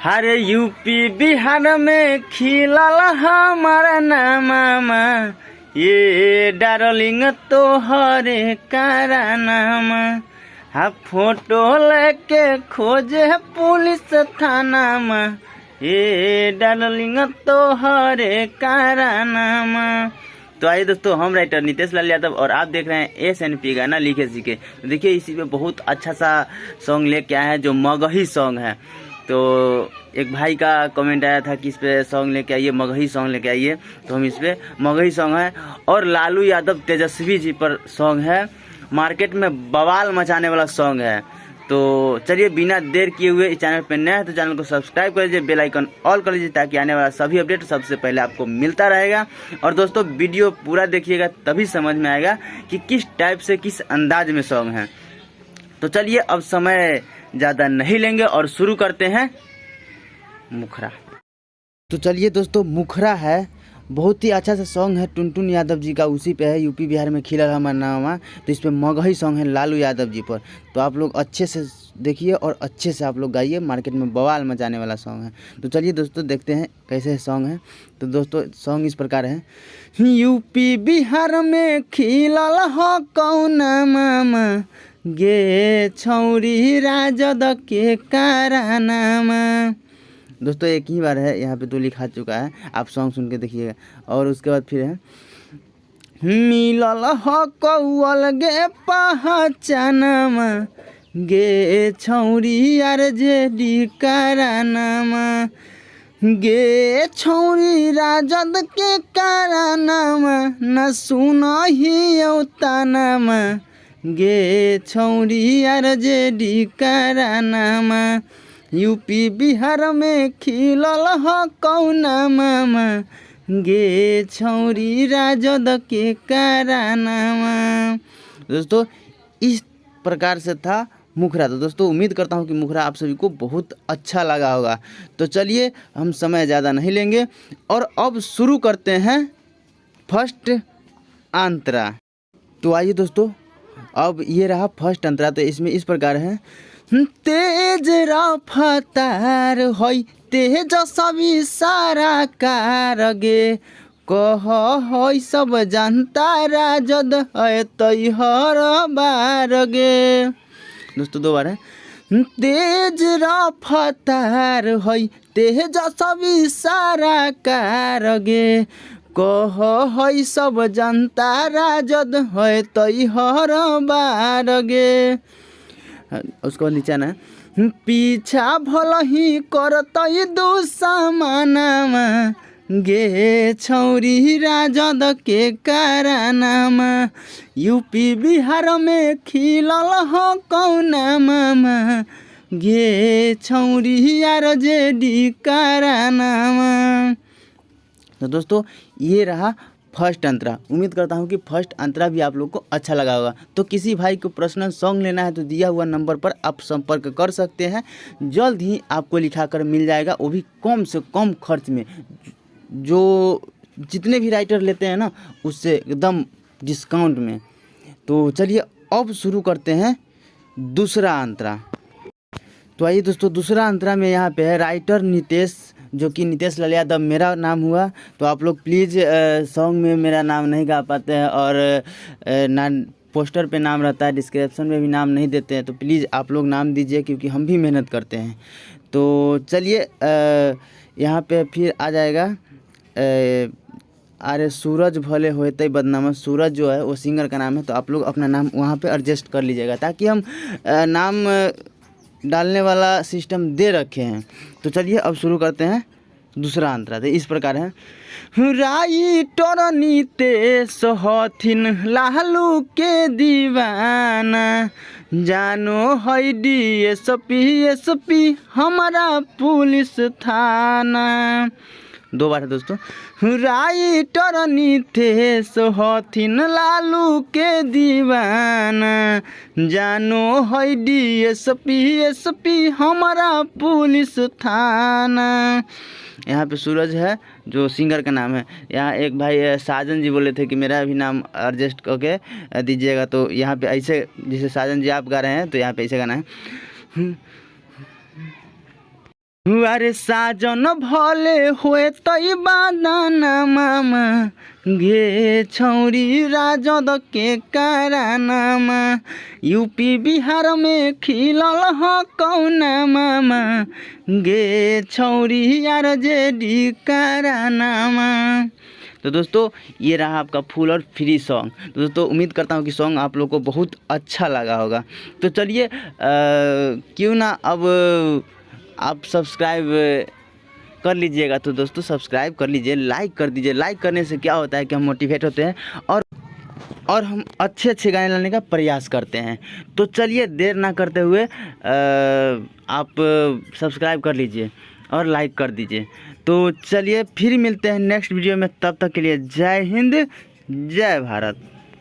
हर UP Bihar में खिलल हमारा नामा, ये डार्लिंग तोहरे कारनामा। हाँ फोटो लेके खोजे पुलिस थानामा, ये डार्लिंग तोहरे कारनामा। तो आइए दोस्तों, हम राइटर नितेश लाल यादव और आप देख रहे हैं SNP गाना लिखे सीखे। तो देखिए इसी पे बहुत अच्छा सा सॉन्ग लेके आए हैं जो मगही सॉन्ग है। तो एक भाई का कमेंट आया था कि इस पे सॉन्ग लेके आइए, मगही सॉन्ग लेके आइए। तो हम इस पे मगही सॉन्ग है और लालू यादव तेजस्वी जी पर सॉन्ग है, मार्केट में बवाल मचाने वाला सॉन्ग है। तो चलिए बिना देर किए हुए, इस चैनल पे नया है तो चैनल को सब्सक्राइब कर लीजिए, बेल आइकन ऑल कर लीजिए ताकि आने वाला सभी अपडेट सबसे पहले आपको मिलता रहेगा। और दोस्तों वीडियो पूरा देखिएगा तभी समझ में आएगा कि किस टाइप से किस अंदाज में सॉन्ग है। तो चलिए अब समय ज़्यादा नहीं लेंगे और शुरू करते हैं मुखरा। तो चलिए दोस्तों, मुखरा है, बहुत ही अच्छा सा सॉन्ग है, टुनटुन यादव जी का, उसी पे है, यूपी बिहार में खिलल हमारा नामा। तो इस पे मगही सॉन्ग है लालू यादव जी पर। तो आप लोग अच्छे से देखिए और अच्छे से आप लोग गाइए, मार्केट में बवाल मचाने वाला सॉन्ग है। तो चलिए दोस्तों देखते हैं कैसे सॉन्ग है। तो दोस्तों सॉन्ग इस प्रकार है। यूपी बिहार में खिलल हो कौन मामा, गे छौरी राजद के कारनामा। दोस्तों एक ही बार है, यहाँ पे तो लिखा चुका है, आप सॉन्ग सुन के देखिएगा। और उसके बाद फिर है मिलल हो कौल गे पहचानमा, गे छौरी आर जेडी कारनामा, गे छौरी राजद के कारनामा, न सुनही औतानामा, गे छौरी आर जेडी कारनामा। यूपी बिहार में खिलल हो कौन मामा, गे छौरी राजद के कारनामा। दोस्तों इस प्रकार से था मुखरा। तो दोस्तों उम्मीद करता हूँ कि मुखरा आप सभी को बहुत अच्छा लगा होगा। तो चलिए हम समय ज़्यादा नहीं लेंगे और अब शुरू करते हैं फर्स्ट अंतरा। तो आइए दोस्तों, अब ये रहा फर्स्ट अंतरा। तो इसमें इस प्रकार है। तेज रफ्तार होई तेजस्वी सारा कार गे, कह होई सब जनता राजद है तैहर बार गे। दोस्तों दो बार है। तेज रफ्तार होई तेजस्वी सारा कार गे, कह होई सब जनता राजद है तैहर बार गे। उसको नीचे ना पीछा भल ही करत दुश्मनामा, गे छौरी राजद के कारनामा। यूपी बिहार में खिलल हो कौन मामा, गे छौरी आर जेडी कारनामा। तो दोस्तों ये रहा फर्स्ट अंतरा। उम्मीद करता हूँ कि फर्स्ट अंतरा भी आप लोग को अच्छा लगा होगा। तो किसी भाई को पर्सनल सॉन्ग लेना है तो दिया हुआ नंबर पर आप संपर्क कर सकते हैं, जल्द ही आपको लिखाकर मिल जाएगा, वो भी कम से कम खर्च में। जो जितने भी राइटर लेते हैं ना उससे एकदम डिस्काउंट में। तो चलिए अब शुरू करते हैं दूसरा अंतरा। तो आइए दोस्तों, दूसरा अंतरा में यहाँ पे है राइटर नितेश, जो कि नितेश लाल यादव मेरा नाम हुआ। तो आप लोग प्लीज़ सॉन्ग में मेरा नाम नहीं गा पाते हैं और ना पोस्टर पे नाम रहता है, डिस्क्रिप्शन में भी नाम नहीं देते हैं। तो प्लीज़ आप लोग नाम दीजिए क्योंकि हम भी मेहनत करते हैं। तो चलिए यहाँ पे फिर आ जाएगा अरे सूरज भले होते बदनामा। सूरज जो है वो सिंगर का नाम है। तो आप लोग अपना नाम वहाँ पे एडजस्ट कर लीजिएगा ताकि हम नाम डालने वाला सिस्टम दे रखे हैं। तो चलिए अब शुरू करते हैं दूसरा अंतरा। तो इस प्रकार है। राइटर नितेश हथिन लालू के दीवाना, जानो है DSP हमारा पुलिस थाना। दो बार है दोस्तों। राइटर नितेश हथिन लालू के दीवाना, जानो है DSP हमारा पुलिस थाना। यहाँ पे सूरज है जो सिंगर का नाम है। यहाँ एक भाई साजन जी बोले थे कि मेरा भी नाम एडजस्ट करके दीजिएगा। तो यहाँ पे ऐसे जैसे साजन जी आप गा रहे हैं तो यहाँ पे ऐसे गाना है। अरे साजन भले हुए तई बादाना मामा गे छौरी राजद के कारनामा यूपी बिहार में खिलल ह कौना मामा गे छौरी यार जेडी कारनामा। तो दोस्तों ये रहा आपका फुल और फ्री सॉन्ग। तो दोस्तों उम्मीद करता हूँ कि सॉन्ग आप लोगों को बहुत अच्छा लगा होगा। तो चलिए क्यों ना अब आप सब्सक्राइब कर लीजिएगा। तो दोस्तों सब्सक्राइब कर लीजिए, लाइक कर दीजिए। लाइक करने से क्या होता है कि हम मोटिवेट होते हैं और हम अच्छे अच्छे गाने लाने का प्रयास करते हैं। तो चलिए देर ना करते हुए आप सब्सक्राइब कर लीजिए और लाइक कर दीजिए। तो चलिए फिर मिलते हैं नेक्स्ट वीडियो में, तब तक के लिए जय हिंद जय भारत।